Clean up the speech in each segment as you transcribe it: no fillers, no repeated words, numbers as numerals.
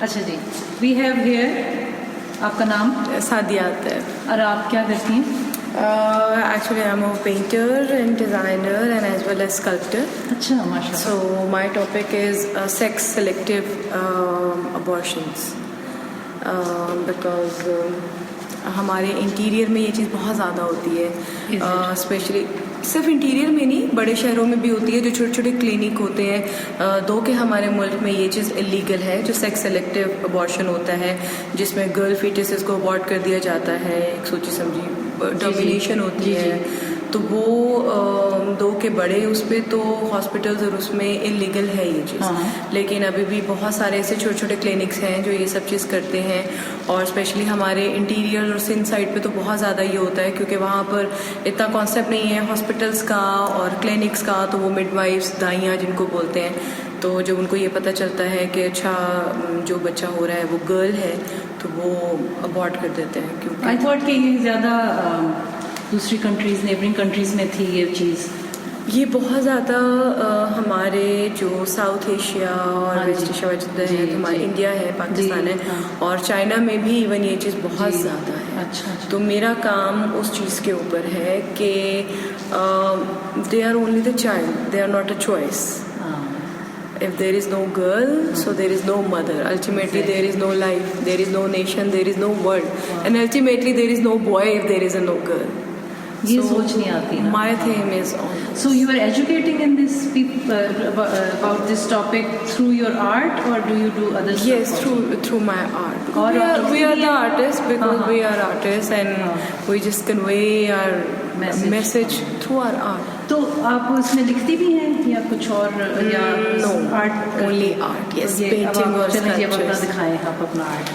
अच्छा जी, we have here, आपका नाम? सादिया आता है। और आप क्या करती हैं? Actually, I'm a painter and designer and as well as sculptor. अच्छा, माशाल्लाह। So my topic is sex selective abortions because हमारे इंटीरियर में ये चीज़ बहुत ज़्यादा होती है, स्पेशली सिर्फ इंटीरियर में नहीं, बड़े शहरों में भी होती है। जो छोटे छोटे क्लिनिक होते हैं, दो के हमारे मुल्क में ये चीज़ इलीगल है, जो सेक्स सेलेक्टिव अबॉर्शन होता है, जिसमें गर्ल फीटसेस को अबॉर्ट कर दिया जाता है, एक सोची समझी डोमिनेशन होती है। तो वो दो के बड़े उस पर तो हॉस्पिटल्स और उसमें इलीगल है ये चीज़। लेकिन अभी भी बहुत सारे ऐसे छोटे छोटे क्लिनिक्स हैं जो ये सब चीज़ करते हैं, और स्पेशली हमारे इंटीरियर और सिंध साइड पे तो बहुत ज़्यादा ये होता है, क्योंकि वहाँ पर इतना कॉन्सेप्ट नहीं है हॉस्पिटल्स का और क्लिनिक्स का। तो वो मिडवाइफ्स, दाइयाँ जिनको बोलते हैं, तो जब उनको ये पता चलता है कि अच्छा जो बच्चा हो रहा है वो गर्ल है, तो वो अबॉर्ट कर देते हैं। क्योंकि आई थॉट कि ये ज़्यादा दूसरी कंट्रीज़, नेबरिंग कंट्रीज़ में थी ये चीज़। ये बहुत ज़्यादा हमारे जो साउथ एशिया और वेस्ट एशिया जितना है, हमारा इंडिया है, पाकिस्तान है, और चाइना में भी इवन ये चीज़ बहुत ज़्यादा है। अच्छा। तो मेरा काम उस चीज़ के ऊपर है कि they are only the child, they are not a choice. If there is no girl, so there is no mother. Ultimately, there is no life, there is no nation, there is no world, and ultimately there is no boy if there is a no girl. ये सोच नहीं आती ना। My theme is on. So you are educating in this about this topic through your art, or do you do other stuff? Yes, through my art. Or we are the artists because we are artists and we just convey our message through our art. तो आप उसमें लिखती भी हैं या कुछ और, या no, art? only art. Yes, painting और sculptures. दिखाएं आप अपना आर्ट।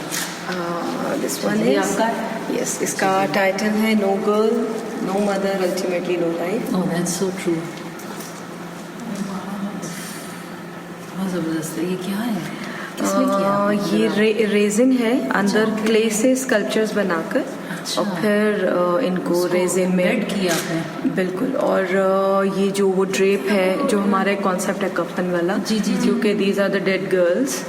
This one is आपका? Yes, इसका टाइटल है No Girl, No Mother, Ultimately No Life. Oh, that's so true. बहुत ज़बरदस्त है। ये क्या है? किसने किया? ये रेजिन है, अंदर क्ले से स्कल्पचर्स बनाकर और फिर इनको रेजिन में किया है। बिल्कुल। और ये जो वो ड्रेप है, जो हमारा एक कॉन्सेप्ट है कफन वाला, जी, क्योंकि these are the dead girls,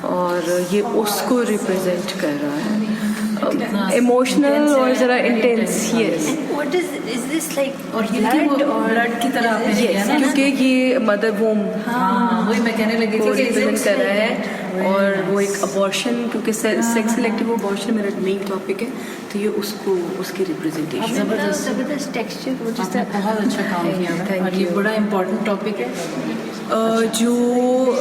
और ये उसको रिप्रेजेंट कर रहा है, इमोशनल और जरा intense. Yes. What is this like? और ब्लड की तरह यस, क्योंकि ये मदर वोम वही मैं कहने लगी थी रिप्रेजेंट कर रहा है, और वो एक अबॉर्शन, क्योंकि सेक्स सिलेक्टिव अबॉर्शन मेरा मेन टॉपिक है, तो ये उसको उसकी रिप्रेजेंटेशन। जबरदस्त टेक्सचर, बहुत अच्छा काम किया, और ये बड़ा इम्पोर्टेंट टॉपिक है। जो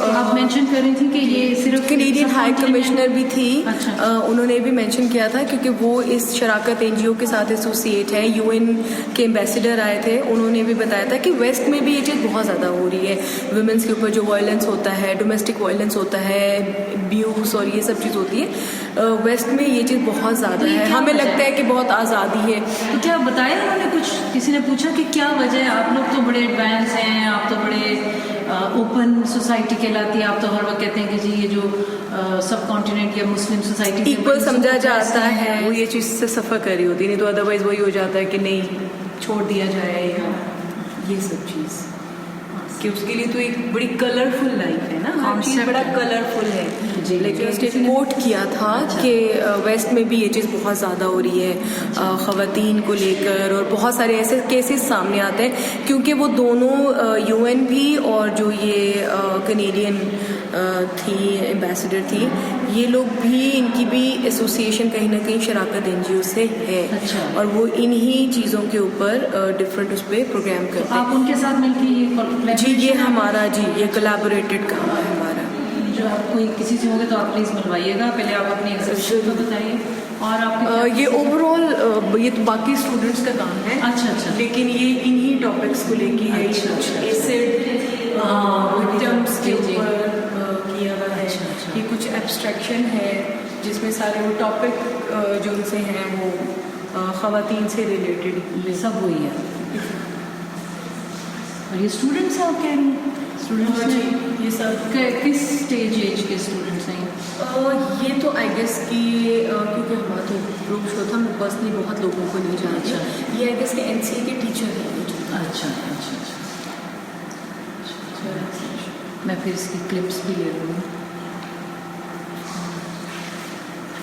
आप मेंशन कर रही थी कि ये सिर्फ कैनेडियन हाई कमिश्नर भी थी। अच्छा। उन्होंने भी मेंशन किया था, क्योंकि वो इस शराकत एनजीओ के साथ एसोसिएट है, यूएन के एम्बेसडर आए थे, उन्होंने भी बताया था कि वेस्ट में भी ये चीज़ बहुत ज़्यादा हो रही है, वुमेन्स के ऊपर जो वायलेंस होता है, डोमेस्टिक वायलेंस होता है, अब्यूज और ये सब चीज़ होती है, वेस्ट में ये चीज़ बहुत ज़्यादा है। हमें लगता है कि बहुत आज़ादी है। तो क्या बताया उन्होंने कुछ? किसी ने पूछा कि क्या वजह है? आप लोग तो बड़े एडवांस हैं, आप तो बड़े ओपन सोसाइटी कहलाती है, आप तो हर वक्त कहते हैं कि जी ये जो सब कॉन्टिनेंट या मुस्लिम सोसाइटी इक्वल समझा जाता है, वो ये चीज़ से सफ़र कर रही होती, नहीं तो अदरवाइज वही हो जाता है कि नहीं छोड़ दिया जाए, ये सब चीज़ कि उसके लिए तो एक बड़ी कलरफुल लाइफ है ना, हर चीज़ बड़ा कलरफुल है। लेकिन उसने कोट किया था कि वेस्ट में भी ये चीज़ बहुत ज़्यादा हो रही है ख़वातीन को लेकर, और बहुत सारे ऐसे केसेस सामने आते हैं, क्योंकि वो दोनों यूएन भी और जो ये कैनेडियन थी एम्बेसडर थी, ये लोग भी, इनकी भी एसोसिएशन कहीं ना कहीं शराकत एनजीओ से है। अच्छा। और वो इन्हीं चीज़ों के ऊपर डिफरेंट उस पर प्रोग्राम करते हैं। आप उनके साथ मिलकर ये जी, ये हमारा जी ये कोलैबोरेटेड काम है हमारा। जो आप कोई किसी से होंगे तो आप प्लीज़ मिलवाइएगा, पहले आप अपनी एग्जीबिशन को बताइए। और आपके ये ओवरऑल ये तो बाकी स्टूडेंट्स का काम है। अच्छा अच्छा। लेकिन ये इन्हीं टॉपिक्स को लेके है, एसिड विक्टिम्स के ऊपर किया हुआ है। ये कुछ एब्स्ट्रैक्शन है जिसमें सारे वो टॉपिक जो उनसे हैं वो ख़वातीन से रिलेटेड सब हुई है। और ये स्टूडेंट्स हैं, आप कह रही हैं? स्टूडेंट्स जी, ये सब किस स्टेज एज के स्टूडेंट्स हैं? ये तो आई गेस कि क्योंकि हमारा तो ग्रुप शो था, मैं पर्सनली बहुत लोगों को नहीं जानती। ये आई गेस के एनसीए के टीचर हैं। अच्छा अच्छा अच्छा। मैं फिर इसकी क्लिप्स भी ले लूँगी।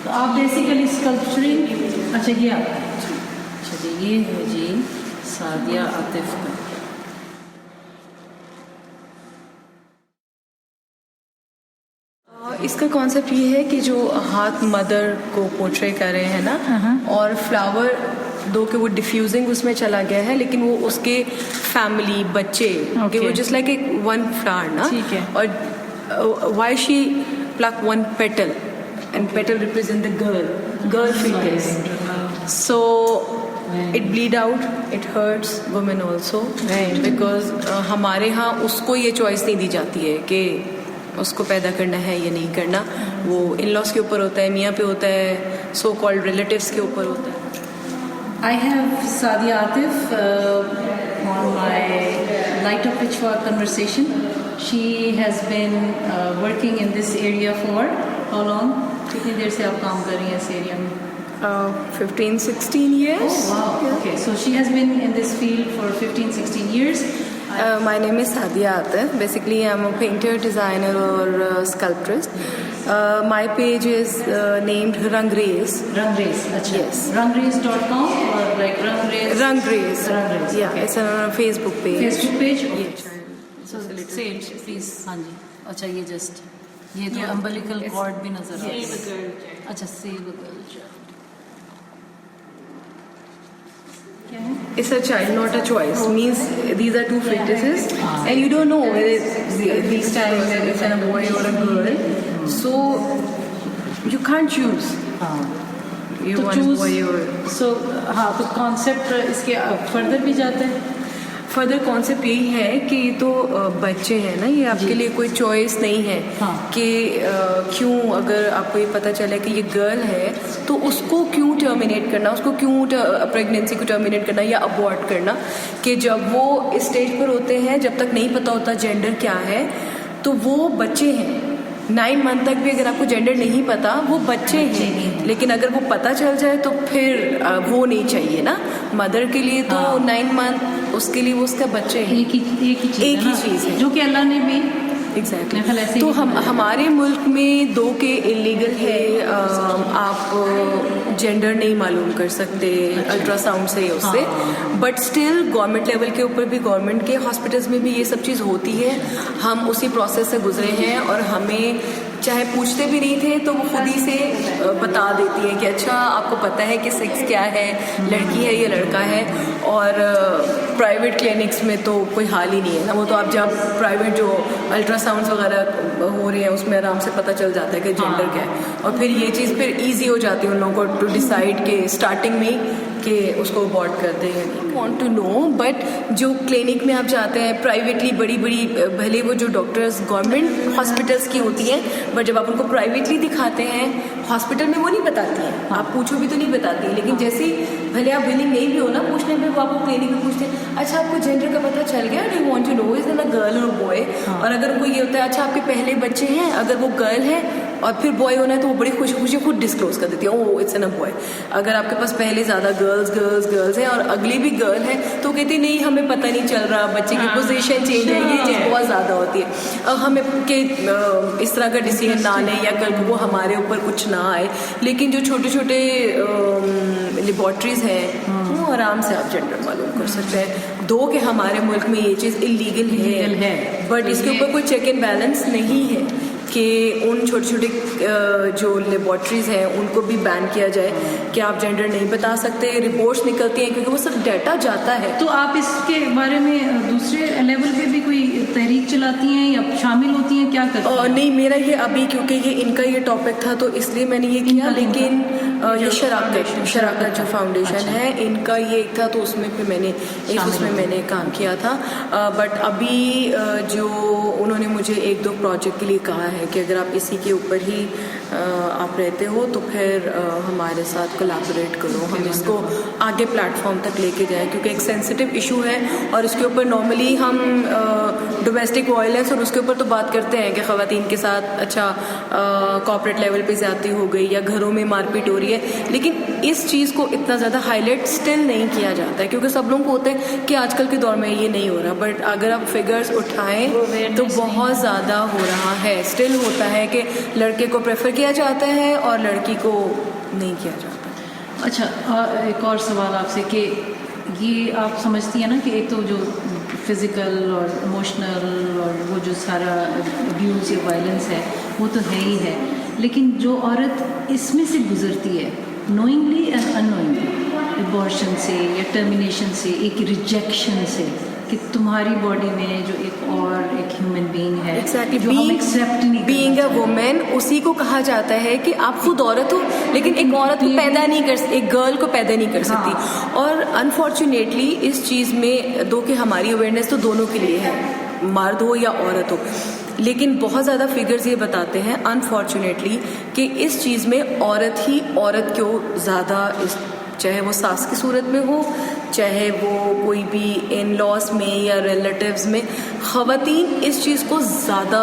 तो आप बेसिकली स्कल्पचरिंग, अच्छा ये आपका है। अच्छा जी, ये है जी सादिया आतिफ का। इसका कॉन्सेप्ट ये है कि जो हाथ मदर को पोर्ट्रे कर रहे हैं ना, और फ्लावर दो के वो डिफ्यूजिंग उसमें चला गया है, लेकिन वो उसके फैमिली बच्चे कि वो जस्ट लाइक एक वन फ्लावर ना, ठीक है। और why she pluck one petal and petal represent the girl fetus. So it bleed out, it hurts women also, because हमारे यहाँ उसको ये चॉइस नहीं दी जाती है कि उसको पैदा करना है या नहीं करना, वो इन लॉज के ऊपर होता है, मियाँ पे होता है, सो कॉल्ड रिलेटिव्स के ऊपर होता है. I have Sadia Atif on my Light of Pichwa conversation. She has been working in this area for how long? कितनी देर से आप काम कर रही हैं इस एरिया में? 15-16 years. Oh wow. Yeah. Okay, so she has been in this field for 15-16 years. My name is Sadia Atif. Basically, I'm a painter, designer, or sculptrist. My page is named Rangraze. Rangraze, अच्छा. Yes. Rangraze.com or like Rangraze? Rangraze. Rangraze. Yeah, okay. it's on a Facebook page. Facebook page? Okay. Yes. So say it, please. हाँ जी. अच्छा ये just ये तो umbilical cord भी नजर आ रहा है. अच्छा save a girl child. क्या है? It's a child, not a choice. Means these are two fetuses, and you don't know whether these times it's a boy or a girl. So you can't choose. You तो want boy or so हाँ तो concept इसके further भी जाता है. Further concept यही है कि ये तो बच्चे हैं ना, ये आपके लिए कोई चॉइस नहीं है. हाँ. कि क्यों अगर आपको ये पता चला कि ये गर्ल है तो उसको क्यों टर्मिनेट करना, उसको क्यों प्रेगनेंसी को टर्मिनेट करना या अबॉर्ट करना. कि जब वो इस स्टेज पर होते हैं, जब तक नहीं पता होता जेंडर क्या है, तो वो बच्चे हैं. 9 मंथ तक भी अगर आपको जेंडर नहीं पता, वो बच्चे हैं. लेकिन अगर वो पता चल जाए तो फिर वो नहीं चाहिए ना. मदर के लिए तो 9 मंथ, उसके लिए वो उसका बच्चे हैं. एक ही चीज़ है जो कि अल्लाह ने भी एग्जैक्टली. तो हमारे मुल्क में 2 के इलीगल है. आप जेंडर नहीं मालूम कर सकते अल्ट्रासाउंड से उससे. बट स्टिल गवर्नमेंट लेवल के ऊपर भी, गवर्नमेंट के हॉस्पिटल्स में भी ये सब चीज़ होती है. हम उसी प्रोसेस से गुजरे हैं, और हमें चाहे पूछते भी नहीं थे तो वो खुद ही से बता देती है कि अच्छा आपको पता है कि सेक्स क्या है, लड़की है या लड़का है. और प्राइवेट क्लिनिक्स में तो कोई हाल ही नहीं है ना. वो तो आप जब प्राइवेट जो अल्ट्रासाउंड्स वगैरह हो रहे हैं उसमें आराम से पता चल जाता है कि जेंडर क्या है. और फिर ये चीज़ फिर ईजी हो जाती है उन लोगों को टू डिसाइड के स्टार्टिंग में कि उसको अबॉर्ट कर दें या नहीं. Want to know. बट जो क्लिनिक में आप जाते हैं प्राइवेटली, बड़ी बड़ी, भले वो जो डॉक्टर्स गवर्नमेंट हॉस्पिटल्स की होती हैं, बट जब आप उनको प्राइवेटली दिखाते हैं, हॉस्पिटल में वो नहीं बताती हैं. आप पूछो भी तो नहीं बताती है. लेकिन जैसे भले आप विलिंग नहीं भी हो ना पूछने में, वो आपको क्लिनिक में पूछते हैं अच्छा आपको जेंडर का पता चल गया, do you want to know is it a girl और बॉय. और अगर उनको ये होता है अच्छा आपके पहले बच्चे हैं, अगर वो गर्ल है और फिर बॉय होना है, तो वो बड़ी खुशी खुशी खुद डिस्क्लोज कर देती है, oh it's an a boy. अगर आपके पास पहले ज़्यादा गर्ल्स हैं और अगली भी गर्ल है, तो कहती नहीं हमें पता नहीं चल रहा, बच्चे की पोजीशन चेंज है. ये चीज़ बहुत ज़्यादा होती है. अब हमें कि इस तरह का डिसीजन ना लें या कल को वो हमारे ऊपर कुछ ना आए. लेकिन जो छोटे छोटे लेबॉर्ट्रीज हैं, वो आराम से आप जेंडर मालूम कर सकते हैं. 2 के हमारे मुल्क में ये चीज़ इलीगल है, बट इसके ऊपर कोई चेक एंड बैलेंस नहीं है कि उन छोटे छोटे जो लेबॉर्ट्रीज हैं उनको भी बैन किया जाए कि आप जेंडर नहीं बता सकते. रिपोर्ट्स निकलती हैं क्योंकि वो सब डाटा जाता है. तो आप इसके बारे में दूसरे लेवल पे भी कोई तहरीक चलाती हैं या शामिल होती हैं, क्या करती हैं? नहीं, मेरा ये अभी क्योंकि ये इनका ये टॉपिक था तो इसलिए मैंने ये किया. लेकिन ये शराकत जो फाउंडेशन है इनका ये एक था, तो उसमें फिर मैंने काम किया था. बट अभी जो उन्होंने मुझे 1-2 प्रोजेक्ट के लिए कहा है कि अगर आप इसी के ऊपर ही आप रहते हो तो फिर हमारे साथ कोलैबोरेट करो, हम इसको आगे प्लेटफॉर्म तक लेके जाएं. क्योंकि एक सेंसिटिव इशू है और इसके ऊपर नॉर्मली हम डोमेस्टिक वायलेंस और उसके ऊपर तो बात करते हैं कि ख़वातीन के साथ अच्छा कॉर्पोरेट लेवल पे ज़्यादती हो गई या घरों में मारपीट हो रही है, है, लेकिन इस चीज़ को इतना ज़्यादा हाईलाइट स्टिल नहीं किया जाता है क्योंकि सब लोगों को होता है कि आजकल के दौर में ये नहीं हो रहा, बट अगर आप फिगर्स उठाएं तो बहुत ज़्यादा हो रहा है। स्टिल होता है कि लड़के को प्रेफर किया जाता है और लड़की को नहीं किया जाता। अच्छा, एक और सवाल आपसे कि ये आप समझती हैं ना कि एक तो जो फिज़िकल और इमोशनल और वो जो सारा अब्यूज़ या वायलेंस है वो तो है ही है, लेकिन जो औरत इसमें से गुजरती है नोइंगली एंड अननोइंगली, एबॉर्शन से या टर्मिनेशन से, एक रिजेक्शन से कि तुम्हारी बॉडी में जो एक और एक ह्यूमन बीइंग है, Exactly. जो हम एक्सेप्ट नहीं बीइंग अ वुमेन, उसी को कहा जाता है कि आप खुद औरत हो लेकिन एक औरत को पैदा नहीं कर, एक गर्ल को पैदा नहीं कर सकती। हाँ। और अनफॉर्चुनेटली इस चीज़ में दो कि हमारी अवेयरनेस तो दोनों के लिए है, मर्द हो या औरत हो, लेकिन बहुत ज़्यादा फिगर्स ये बताते हैं अनफॉर्चुनेटली कि इस चीज़ में औरत ही औरत को ज़्यादा, चाहे वो सास की सूरत में हो, चाहे वो कोई भी इन लॉज में या रिलेटिव्स में, ख़वातीन इस चीज़ को ज़्यादा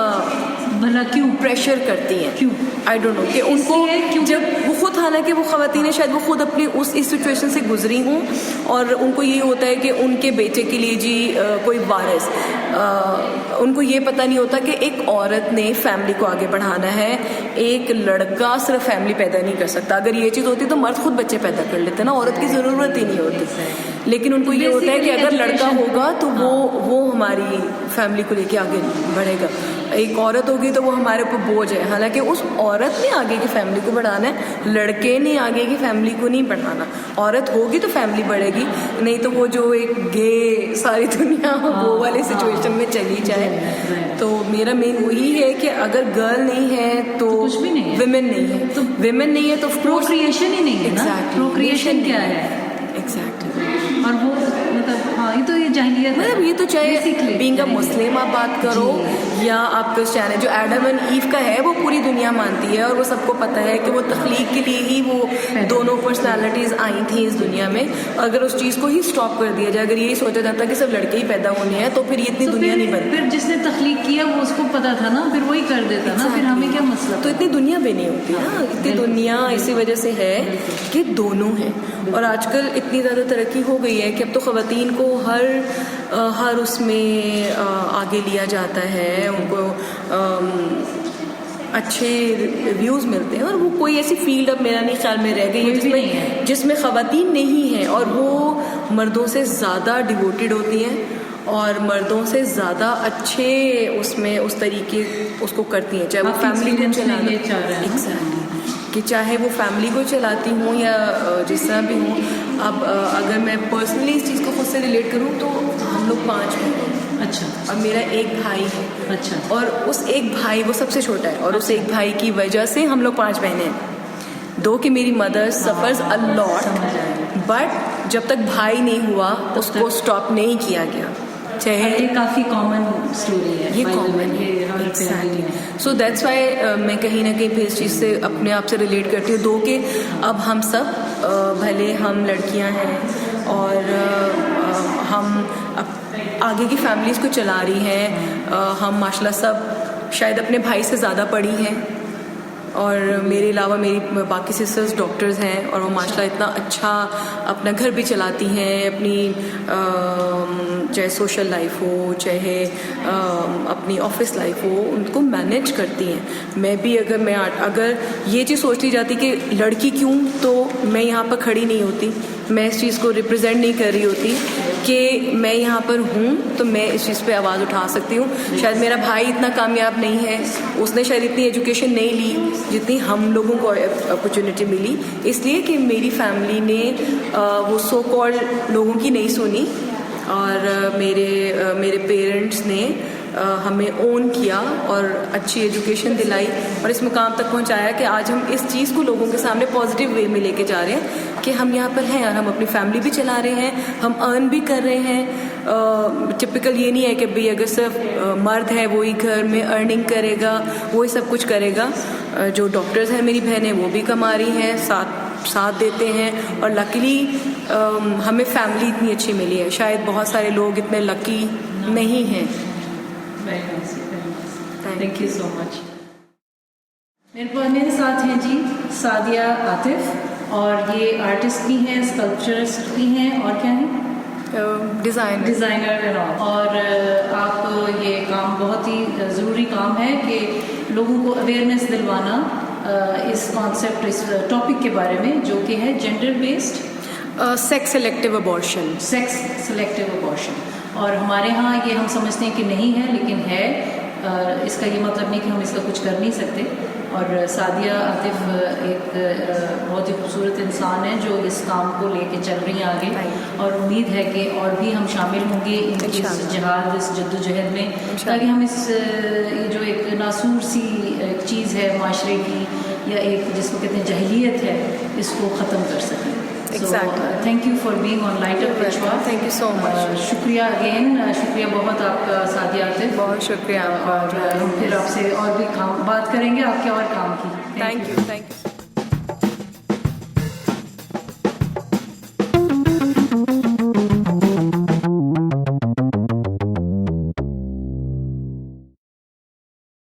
भला क्यों प्रेशर करती हैं। क्यों? आई डोंट नो कि उनको जब वो खुद, हालांकि वो ख़वातीन है, शायद वो खुद अपनी इस सिचुएशन से गुजरी हों और उनको ये होता है कि उनके बेटे के लिए जी कोई वारिस, उनको ये पता नहीं होता कि एक औरत ने फैमिली को आगे बढ़ाना है, एक लड़का सिर्फ फैमिली पैदा नहीं कर सकता। अगर ये चीज़ होती तो मर्द खुद बच्चे पैदा कर लेते ना, औरत की ज़रूरत ही नहीं होती। लेकिन उनको ये होता है कि अगर लड़का होगा तो वो हमारी फैमिली को लेके आगे बढ़ेगा, एक औरत होगी तो वो हमारे ऊपर बोझ है। हालांकि उस औरत ने आगे की फैमिली को बढ़ाना है, लड़के ने आगे की फैमिली को नहीं बढ़ाना। औरत होगी तो फैमिली बढ़ेगी, नहीं तो वो जो एक गे सारी दुनिया वो वाली सिचुएशन में चली जाए। तो मेरा मेन वही है कि अगर गर्ल नहीं है तो कुछ भी नहीं है, विमेन नहीं है, तो विमेन नहीं है तो प्रोक्रिएशन ही नहीं है ना। प्रोक्रिएशन क्या है? एग्जैक्टली। और वो मतलब हाँ, ये तो ये जाहिलियत है। मतलब ये तो चाहे बीइंग अ मुस्लिम आप बात करो या आप क्रिश्चियन है, जो एडम एंड ईव का है वो पूरी दुनिया मानती है और वो सबको पता है कि वो तख्लीक के लिए ही वो दोनों पर्सनालिटीज आई थी इस दुनिया में। अगर उस चीज़ को ही स्टॉप कर दिया जाए, अगर यही सोचा जाता कि सब लड़के ही पैदा होने हैं तो फिर ये इतनी दुनिया नहीं बनती। फिर जिसने तख्लीक किया वो उसको पता था ना, फिर वही कर देता ना, फिर हमें क्या मसला। तो इतनी दुनिया भी नहीं होती ना, इतनी दुनिया इसी वजह से है कि दोनों हैं। और आजकल इतनी ज़्यादा तरक्की हो गई है कि अब तो ख़वातीन को हर उसमें आगे लिया जाता है, उनको अच्छे रिव्यूज़ मिलते हैं और वो कोई ऐसी फील्ड अब मेरा नहीं ख्याल में रह गई है जिसमें ख़वातीन नहीं हैं और वो मर्दों से ज़्यादा डिवोटेड होती हैं और मर्दों से ज़्यादा अच्छे उसमें उस तरीके उसको करती हैं, चाहे वो फैमिली को चलाना, एग्जैक्टली, कि चाहे वो फैमिली को चलाती हूँ या जिस तरह भी हूँ। अब अगर मैं पर्सनली इस चीज़ को खुद से रिलेट करूँ तो हम लोग 5 हैं। अच्छा। और मेरा एक भाई है। अच्छा। और उस एक भाई, वो सबसे छोटा है और उस एक भाई की वजह से हम लोग 5 बहनें हैं। दो कि मेरी mother suffers a lot, but जब तक भाई नहीं हुआ उसको स्टॉप नहीं किया गया। चाहे ये काफ़ी कॉमन स्टोरी है, ये कॉमन है। सो दैट्स वाई मैं कहीं ना कहीं फिर इस चीज़ से अपने आप से रिलेट करती हूँ। दो कि अब हम सब भले हम लड़कियाँ हैं और हम आगे की फैमिलीज को चला रही हैं, हम माशाल्लाह सब शायद अपने भाई से ज़्यादा पढ़ी हैं और मेरे अलावा मेरी बाकी सिस्टर्स डॉक्टर्स हैं और वो माशाल्लाह इतना अच्छा अपना घर भी चलाती हैं, अपनी चाहे सोशल लाइफ हो चाहे अपनी ऑफिस लाइफ हो, उनको मैनेज करती हैं। मैं भी अगर ये चीज़ सोच ली जाती कि लड़की क्यों, तो मैं यहाँ पर खड़ी नहीं होती, मैं इस चीज़ को रिप्रेजेंट नहीं कर रही होती कि मैं यहाँ पर हूँ तो मैं इस चीज़ पे आवाज़ उठा सकती हूँ। शायद मेरा भाई इतना कामयाब नहीं है, उसने शायद इतनी एजुकेशन नहीं ली जितनी हम लोगों को अपॉर्चुनिटी मिली, इसलिए कि मेरी फैमिली ने वो सो कॉल्ड लोगों की नहीं सुनी और मेरे पेरेंट्स ने हमें ओन किया और अच्छी एजुकेशन दिलाई और इस मुकाम तक पहुंचाया कि आज हम इस चीज़ को लोगों के सामने पॉजिटिव वे में लेके जा रहे हैं कि हम यहाँ पर हैं और हम अपनी फैमिली भी चला रहे हैं, हम अर्न भी कर रहे हैं। टिपिकल ये नहीं है कि भाई अगर सिर्फ मर्द है वही घर में अर्निंग करेगा, वही सब कुछ करेगा। जो डॉक्टर्स हैं मेरी बहनें वो भी कमा रही हैं, साथ देते हैं और लकीली हमें फैमिली इतनी अच्छी मिली है। शायद बहुत सारे लोग इतने लकी नहीं हैं। Thank you so much. मेरे साथ हैं जी सादिया आतिफ, और ये आर्टिस्ट भी हैं, स्कल्पचरिस्ट भी हैं, और क्या हैं, डिज़ाइनर एंड और आप ये काम बहुत ही ज़रूरी काम है कि लोगों को अवेयरनेस दिलवाना इस कॉन्सेप्ट, इस टॉपिक के बारे में, जो कि है gender based sex selective abortion. Sex selective abortion. और हमारे यहाँ ये हम समझते हैं कि नहीं है, लेकिन है। इसका ये मतलब नहीं कि हम इसका कुछ कर नहीं सकते। और सादिया आतिफ एक बहुत ही खूबसूरत इंसान है जो इस काम को लेके चल रही हैं आगे, और उम्मीद है कि और भी हम शामिल होंगे इनकी इस जिहाद, इस जद्दोजहद में, ताकि हम इस ये जो एक नासूर सी एक चीज़ है माशरे की, या एक जिसको कहते हैं जहलियत है, इसको ख़त्म कर सकें। Thank you for being on light of पिछवा। Thank you so much. शुक्रिया अगेन, शुक्रिया बहुत आपका सादिया आतिफ। बहुत शुक्रिया। और हम फिर आपसे और भी काम बात करेंगे आपके और काम की। Thank you.